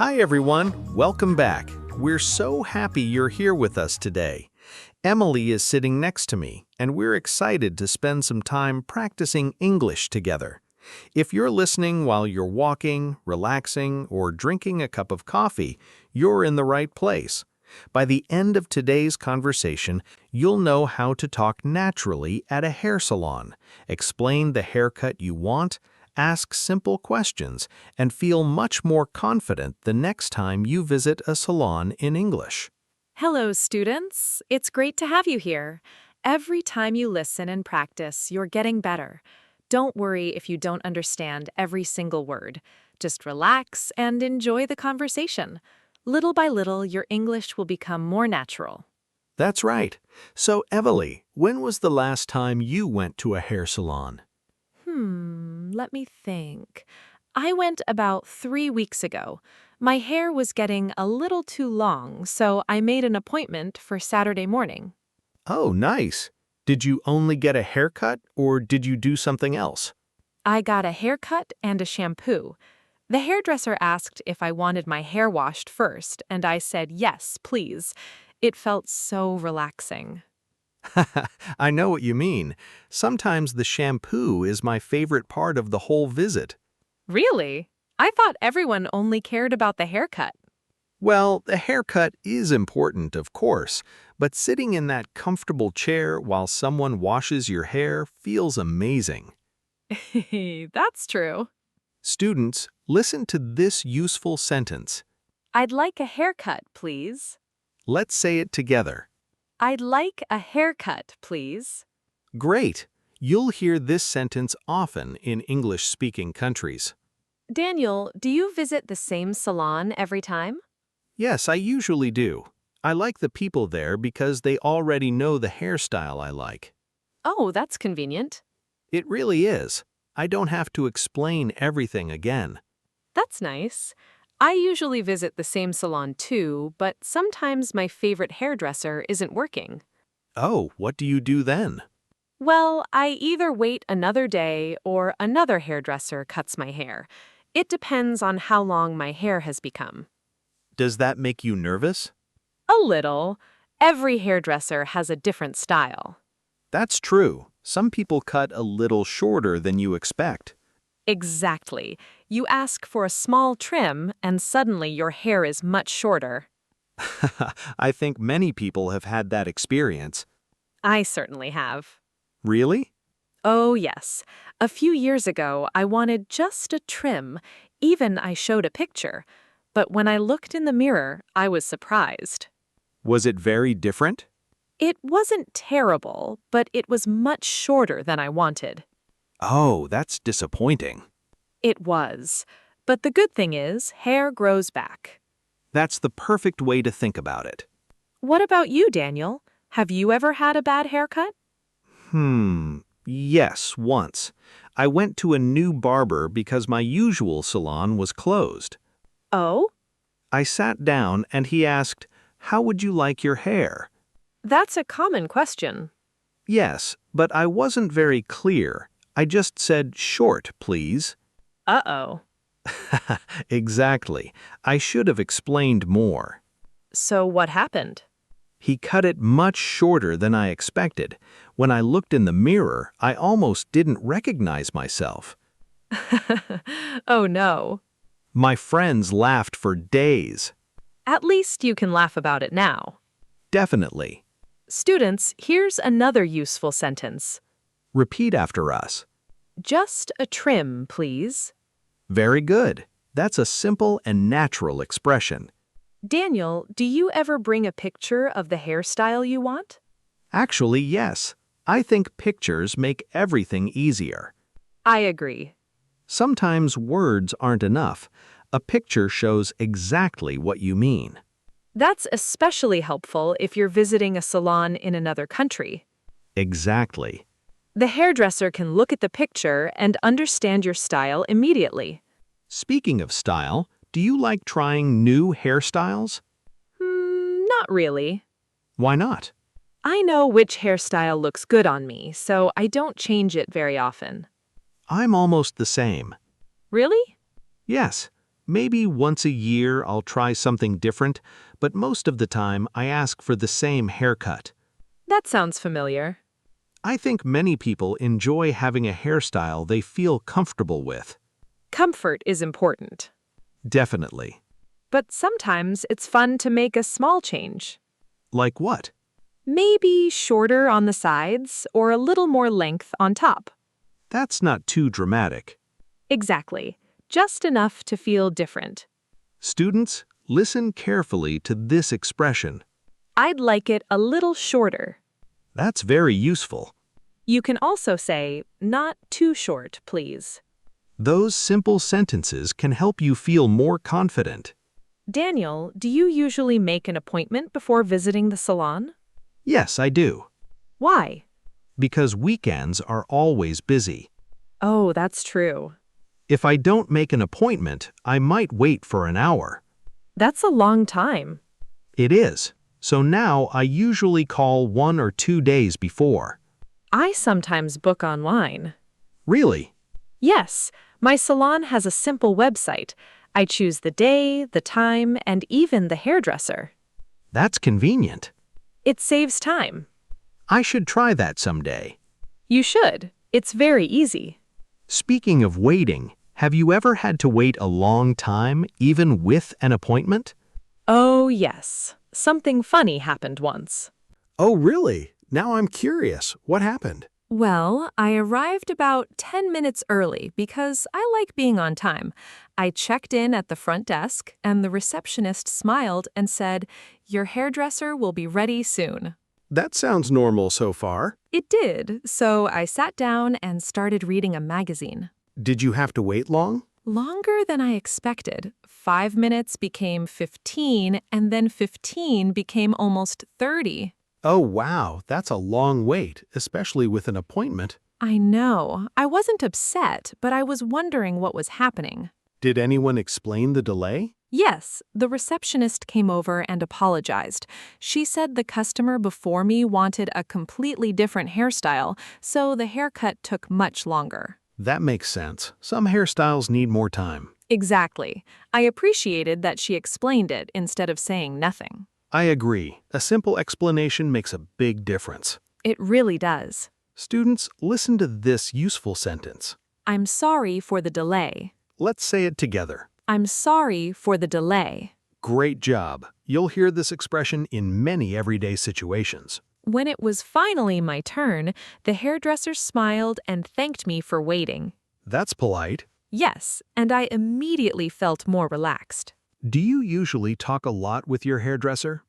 Hi everyone, welcome back. We're so happy you're here with us today. Emily is sitting next to me, and we're excited to spend some time practicing English together. If you're listening while you're walking, relaxing, or drinking a cup of coffee, you're in the right place. By the end of today's conversation, you'll know how to talk naturally at a hair salon, explain the haircut you want, ask simple questions, and feel much more confident the next time you visit a salon in English. Hello, students. It's great to have you here. Every time you listen and practice, you're getting better. Don't worry if you don't understand every single word. Just relax and enjoy the conversation. Little by little, your English will become more natural. That's right. So, Emily, when was the last time you went to a hair salon? Let me think. I went about 3 weeks ago. My hair was getting a little too long, so I made an appointment for Saturday morning. Oh, nice. Did you only get a haircut or did you do something else? I got a haircut and a shampoo. The hairdresser asked if I wanted my hair washed first, and I said yes, please. It felt so relaxing. I know what you mean. Sometimes the shampoo is my favorite part of the whole visit. Really? I thought everyone only cared about the haircut. Well, the haircut is important, of course, but sitting in that comfortable chair while someone washes your hair feels amazing. That's true. Students, listen to this useful sentence. I'd like a haircut, please. Let's say it together. I'd like a haircut, please. Great! You'll hear this sentence often in English-speaking countries. Daniel, do you visit the same salon every time? Yes, I usually do. I like the people there because they already know the hairstyle I like. Oh, that's convenient. It really is. I don't have to explain everything again. That's nice. I usually visit the same salon too, but sometimes my favorite hairdresser isn't working. Oh, what do you do then? Well, I either wait another day or another hairdresser cuts my hair. It depends on how long my hair has become. Does that make you nervous? A little. Every hairdresser has a different style. That's true. Some people cut a little shorter than you expect. Exactly. You ask for a small trim, and suddenly your hair is much shorter. I think many people have had that experience. I certainly have. Really? Oh, yes. A few years ago, I wanted just a trim. Even I showed a picture. But when I looked in the mirror, I was surprised. Was it very different? It wasn't terrible, but it was much shorter than I wanted. Oh, that's disappointing. It was. But the good thing is, hair grows back. That's the perfect way to think about it. What about you, Daniel? Have you ever had a bad haircut? Yes, once. I went to a new barber because my usual salon was closed. Oh? I sat down and he asked, "How would you like your hair?" That's a common question. Yes, but I wasn't very clear. I just said, "Short, please." Uh-oh. Exactly. I should have explained more. So what happened? He cut it much shorter than I expected. When I looked in the mirror, I almost didn't recognize myself. Oh, no. My friends laughed for days. At least you can laugh about it now. Definitely. Students, here's another useful sentence. Repeat after us. Just a trim, please. Very good. That's a simple and natural expression. Daniel, do you ever bring a picture of the hairstyle you want? Actually, yes. I think pictures make everything easier. I agree. Sometimes words aren't enough. A picture shows exactly what you mean. That's especially helpful if you're visiting a salon in another country. Exactly. The hairdresser can look at the picture and understand your style immediately. Speaking of style, do you like trying new hairstyles? Not really. Why not? I know which hairstyle looks good on me, so I don't change it very often. I'm almost the same. Really? Yes, Maybe once a year I'll try something different, but most of the time I ask for the same haircut. That sounds familiar. I think many people enjoy having a hairstyle they feel comfortable with. Comfort is important. Definitely. But sometimes it's fun to make a small change. Like what? Maybe shorter on the sides or a little more length on top. That's not too dramatic. Exactly. Just enough to feel different. Students, listen carefully to this expression. I'd like it a little shorter. That's very useful. You can also say, not too short, please. Those simple sentences can help you feel more confident. Daniel, do you usually make an appointment before visiting the salon? Yes, I do. Why? Because weekends are always busy. Oh, that's true. If I don't make an appointment, I might wait for an hour. That's a long time. It is. So now I usually call 1 or 2 days before. I sometimes book online. Really? Yes, my salon has a simple website. I choose the day, the time, and even the hairdresser. That's convenient. It saves time. I should try that someday. You should. It's very easy. Speaking of waiting, have you ever had to wait a long time, even with an appointment? Oh, yes. Something funny happened once. Oh, really? Now I'm curious. What happened? Well, I arrived about 10 minutes early because I like being on time. I checked in at the front desk, and the receptionist smiled and said, "Your hairdresser will be ready soon." That sounds normal so far. It did, so I sat down and started reading a magazine. Did you have to wait long? Longer than I expected. 5 minutes became 15, and then 15 became almost 30. Oh, wow. That's a long wait, especially with an appointment. I know. I wasn't upset, but I was wondering what was happening. Did anyone explain the delay? Yes, the receptionist came over and apologized. She said the customer before me wanted a completely different hairstyle, so the haircut took much longer. That makes sense. Some hairstyles need more time. Exactly. I appreciated that she explained it instead of saying nothing. I agree. A simple explanation makes a big difference. It really does. Students, listen to this useful sentence. I'm sorry for the delay. Let's say it together. I'm sorry for the delay. Great job. You'll hear this expression in many everyday situations. When it was finally my turn, the hairdresser smiled and thanked me for waiting. That's polite. Yes, and I immediately felt more relaxed. Do you usually talk a lot with your hairdresser?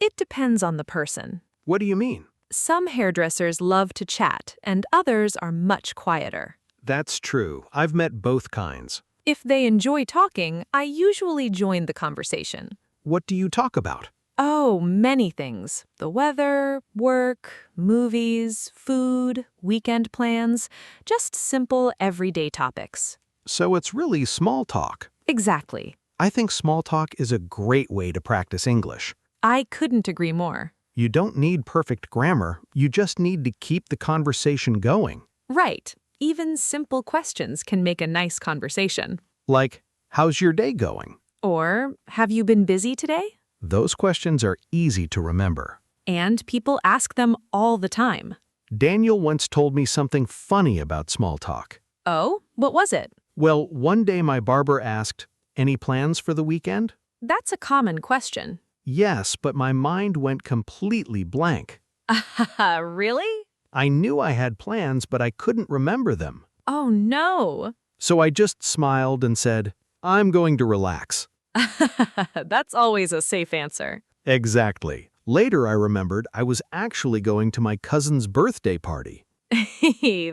It depends on the person. What do you mean? Some hairdressers love to chat, and others are much quieter. That's true. I've met both kinds. If they enjoy talking, I usually join the conversation. What do you talk about? Oh, many things. The weather, work, movies, food, weekend plans, just simple everyday topics. So it's really small talk. Exactly. I think small talk is a great way to practice English. I couldn't agree more. You don't need perfect grammar, you just need to keep the conversation going. Right. Even simple questions can make a nice conversation. Like, how's your day going? Or, have you been busy today? Those questions are easy to remember. And people ask them all the time. Daniel once told me something funny about small talk. Oh, what was it? Well, one day my barber asked, "Any plans for the weekend?" That's a common question. Yes, but my mind went completely blank. Really? I knew I had plans, but I couldn't remember them. Oh, no. So I just smiled and said, "I'm going to relax." That's always a safe answer. Exactly. Later I remembered I was actually going to my cousin's birthday party.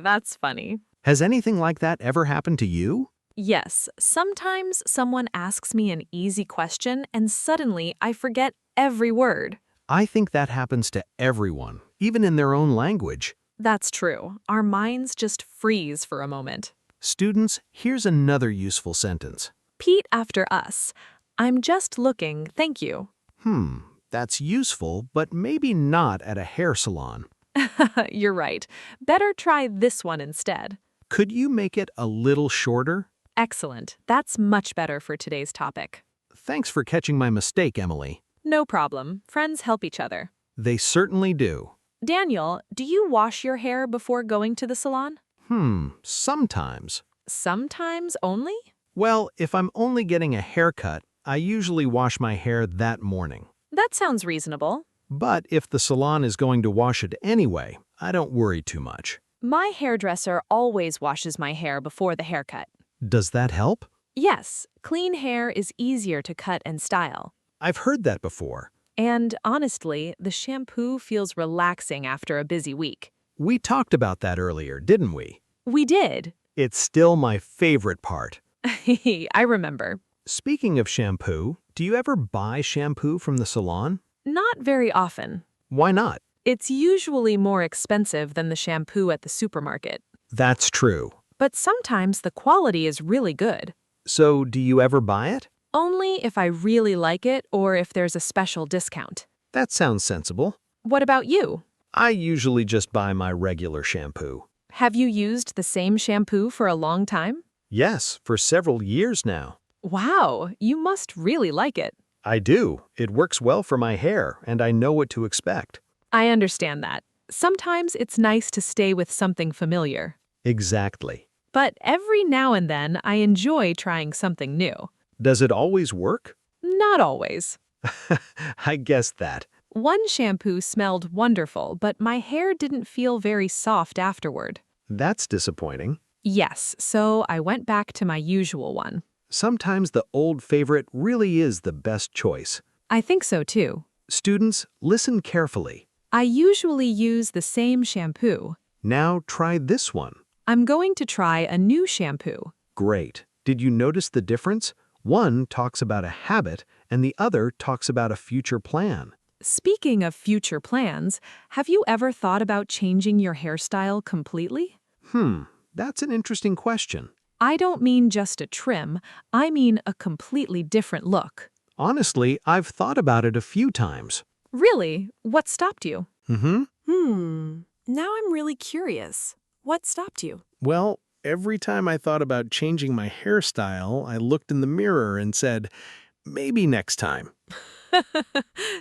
That's funny. Has anything like that ever happened to you? Yes, sometimes someone asks me an easy question and suddenly I forget every word. I think that happens to everyone, even in their own language. That's true. Our minds just freeze for a moment. Students, here's another useful sentence. Repeat after us. I'm just looking, thank you. That's useful, but maybe not at a hair salon. You're right. Better try this one instead. Could you make it a little shorter? Excellent. That's much better for today's topic. Thanks for catching my mistake, Emily. No problem. Friends help each other. They certainly do. Daniel, do you wash your hair before going to the salon? Sometimes. Sometimes only? Well, if I'm only getting a haircut, I usually wash my hair that morning. That sounds reasonable. But if the salon is going to wash it anyway, I don't worry too much. My hairdresser always washes my hair before the haircut. Does that help? Yes, clean hair is easier to cut and style. I've heard that before. And honestly, the shampoo feels relaxing after a busy week. We talked about that earlier, didn't we? We did. It's still my favorite part. I remember. Speaking of shampoo, do you ever buy shampoo from the salon? Not very often. Why not? It's usually more expensive than the shampoo at the supermarket. That's true. But sometimes the quality is really good. So, do you ever buy it? Only if I really like it or if there's a special discount. That sounds sensible. What about you? I usually just buy my regular shampoo. Have you used the same shampoo for a long time? Yes, for several years now. Wow, you must really like it. I do. It works well for my hair, and I know what to expect. I understand that. Sometimes it's nice to stay with something familiar. Exactly. But every now and then, I enjoy trying something new. Does it always work? Not always. I guessed that. One shampoo smelled wonderful, but my hair didn't feel very soft afterward. That's disappointing. Yes, so I went back to my usual one. Sometimes the old favorite really is the best choice. I think so too. Students, listen carefully. I usually use the same shampoo. Now try this one. I'm going to try a new shampoo. Great. Did you notice the difference? One talks about a habit, and the other talks about a future plan. Speaking of future plans, have you ever thought about changing your hairstyle completely? That's an interesting question. I don't mean just a trim, I mean a completely different look. Honestly, I've thought about it a few times. Really? What stopped you? Now I'm really curious. What stopped you? Well, every time I thought about changing my hairstyle, I looked in the mirror and said, maybe next time.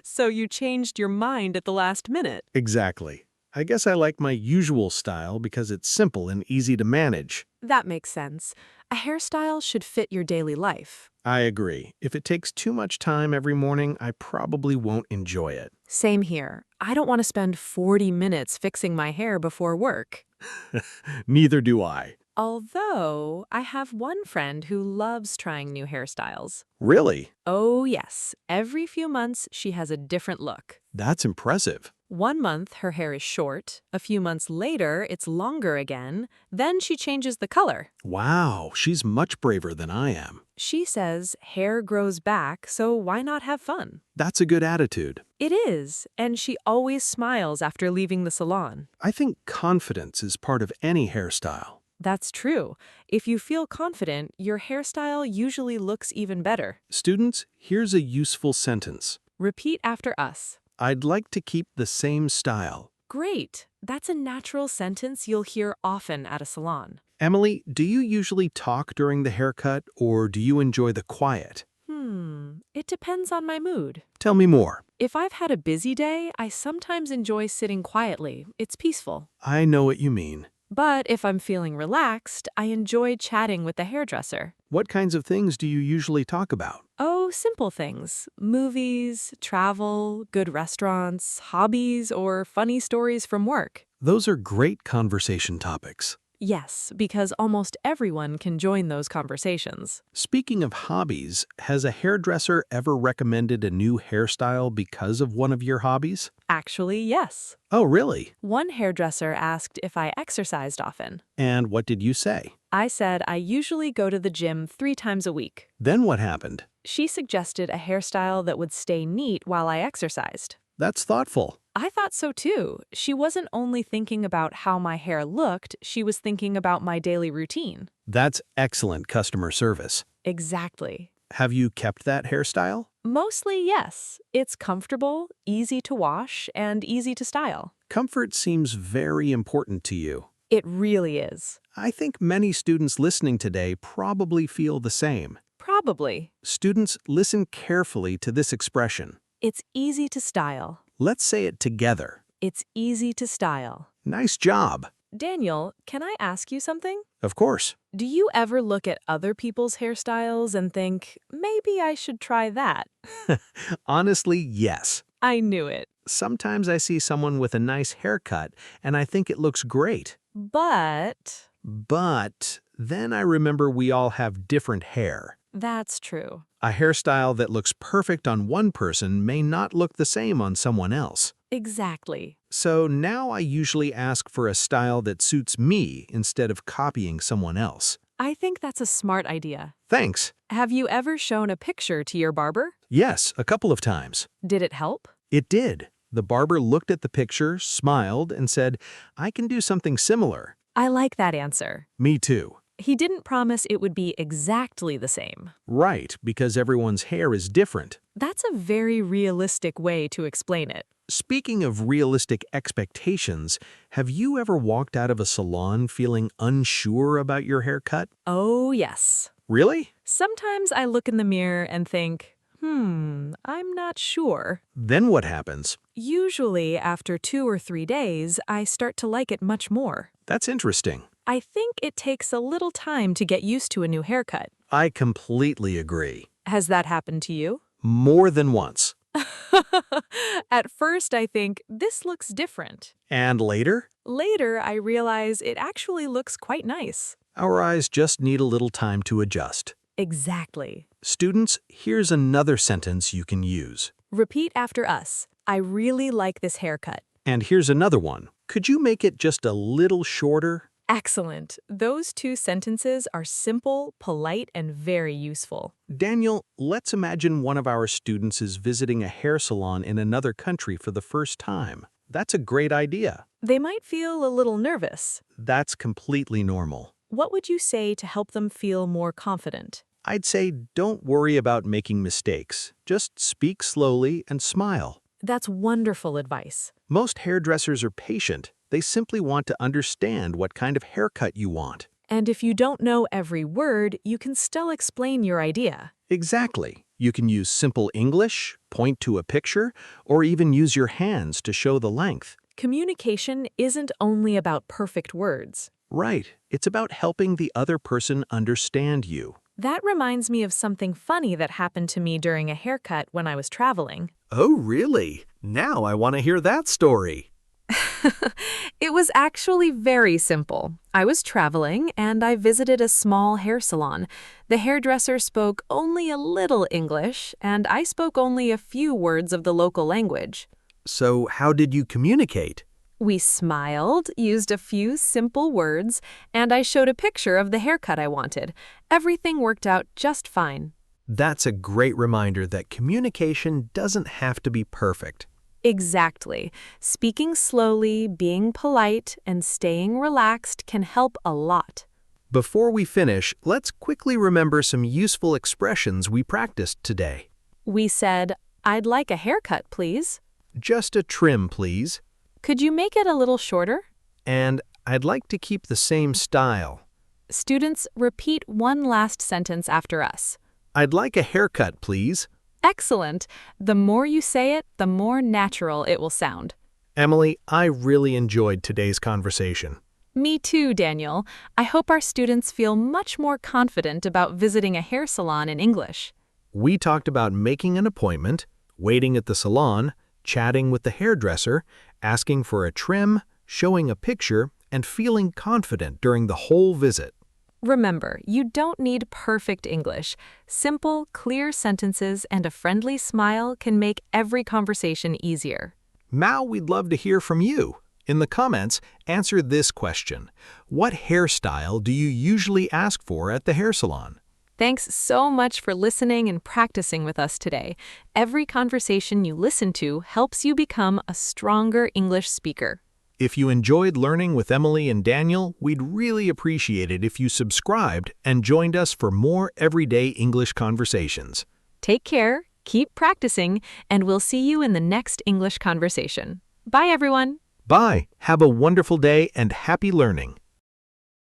So you changed your mind at the last minute. Exactly. I guess I like my usual style because it's simple and easy to manage. That makes sense. A hairstyle should fit your daily life. I agree. If it takes too much time every morning, I probably won't enjoy it. Same here. I don't want to spend 40 minutes fixing my hair before work. Neither do I. Although, I have one friend who loves trying new hairstyles. Really? Oh yes, every few months she has a different look. That's impressive. 1 month her hair is short, a few months later it's longer again, then she changes the color. Wow, she's much braver than I am. She says hair grows back, so why not have fun? That's a good attitude. It is, and she always smiles after leaving the salon. I think confidence is part of any hairstyle. That's true. If you feel confident, your hairstyle usually looks even better. Students, here's a useful sentence. Repeat after us. I'd like to keep the same style. Great. That's a natural sentence you'll hear often at a salon. Emily, do you usually talk during the haircut or do you enjoy the quiet? It depends on my mood. Tell me more. If I've had a busy day, I sometimes enjoy sitting quietly. It's peaceful. I know what you mean. But if I'm feeling relaxed, I enjoy chatting with the hairdresser. What kinds of things do you usually talk about? Oh, simple things. Movies, travel, good restaurants, hobbies, or funny stories from work. Those are great conversation topics. Yes, because almost everyone can join those conversations. Speaking of hobbies, has a hairdresser ever recommended a new hairstyle because of one of your hobbies? Actually, yes. Oh, really? One hairdresser asked if I exercised often. And what did you say? I said I usually go to the gym 3 times a week. Then what happened? She suggested a hairstyle that would stay neat while I exercised. That's thoughtful. I thought so too. She wasn't only thinking about how my hair looked, she was thinking about my daily routine. That's excellent customer service. Exactly. Have you kept that hairstyle? Mostly, yes. It's comfortable, easy to wash, and easy to style. Comfort seems very important to you. It really is. I think many students listening today probably feel the same. Probably. Students, listen carefully to this expression. It's easy to style. Let's say it together. It's easy to style. Nice job. Daniel, can I ask you something? Of course. Do you ever look at other people's hairstyles and think, maybe I should try that? Honestly, yes. I knew it. Sometimes I see someone with a nice haircut and I think it looks great. But But then I remember we all have different hair. that's true. A hairstyle that looks perfect on one person may not look the same on someone else. Exactly. So now I usually ask for a style that suits me instead of copying someone else. I think that's a smart idea. Thanks. Have you ever shown a picture to your barber? Yes, a couple of times. Did it help? It did. The barber looked at the picture, smiled, and said, "I can do something similar." I like that answer. Me too. He didn't promise it would be exactly the same. Right, because everyone's hair is different. That's a very realistic way to explain it. Speaking of realistic expectations, have you ever walked out of a salon feeling unsure about your haircut? Oh, yes. Really? Sometimes I look in the mirror and think, I'm not sure. Then what happens? Usually, after 2 or 3 days, I start to like it much more. That's interesting. I think it takes a little time to get used to a new haircut. I completely agree. Has that happened to you? More than once. At first, I think, this looks different. And later? Later, I realize it actually looks quite nice. Our eyes just need a little time to adjust. Exactly. Students, here's another sentence you can use. Repeat after us. I really like this haircut. And here's another one. Could you make it just a little shorter? Excellent. Those 2 sentences are simple, polite, and very useful. Daniel, let's imagine one of our students is visiting a hair salon in another country for the first time. That's a great idea. They might feel a little nervous. That's completely normal. What would you say to help them feel more confident? I'd say don't worry about making mistakes. Just speak slowly and smile. That's wonderful advice. Most hairdressers are patient. They simply want to understand what kind of haircut you want. And if you don't know every word, you can still explain your idea. Exactly. You can use simple English, point to a picture, or even use your hands to show the length. Communication isn't only about perfect words. Right. It's about helping the other person understand you. That reminds me of something funny that happened to me during a haircut when I was traveling. Oh, really? Now I want to hear that story. It was actually very simple. I was traveling and I visited a small hair salon. The hairdresser spoke only a little English and I spoke only a few words of the local language. So how did you communicate? We smiled, used a few simple words, and I showed a picture of the haircut I wanted. Everything worked out just fine. That's a great reminder that communication doesn't have to be perfect. Exactly. Speaking slowly, being polite, and staying relaxed can help a lot. Before we finish, let's quickly remember some useful expressions we practiced today. We said, "I'd like a haircut, please." Just a trim, please. Could you make it a little shorter? And I'd like to keep the same style. Students, repeat one last sentence after us. I'd like a haircut, please. Excellent. The more you say it, the more natural it will sound. Emily, I really enjoyed today's conversation. Me too, Daniel. I hope our students feel much more confident about visiting a hair salon in English. We talked about making an appointment, waiting at the salon, chatting with the hairdresser, asking for a trim, showing a picture, and feeling confident during the whole visit. Remember, you don't need perfect English. Simple, clear sentences and a friendly smile can make every conversation easier. Now we'd love to hear from you. In the comments, answer this question. What hairstyle do you usually ask for at the hair salon? Thanks so much for listening and practicing with us today. Every conversation you listen to helps you become a stronger English speaker. If you enjoyed learning with Emily and Daniel, we'd really appreciate it if you subscribed and joined us for more everyday English conversations. Take care, keep practicing, and we'll see you in the next English conversation. Bye, everyone. Bye. Have a wonderful day and happy learning.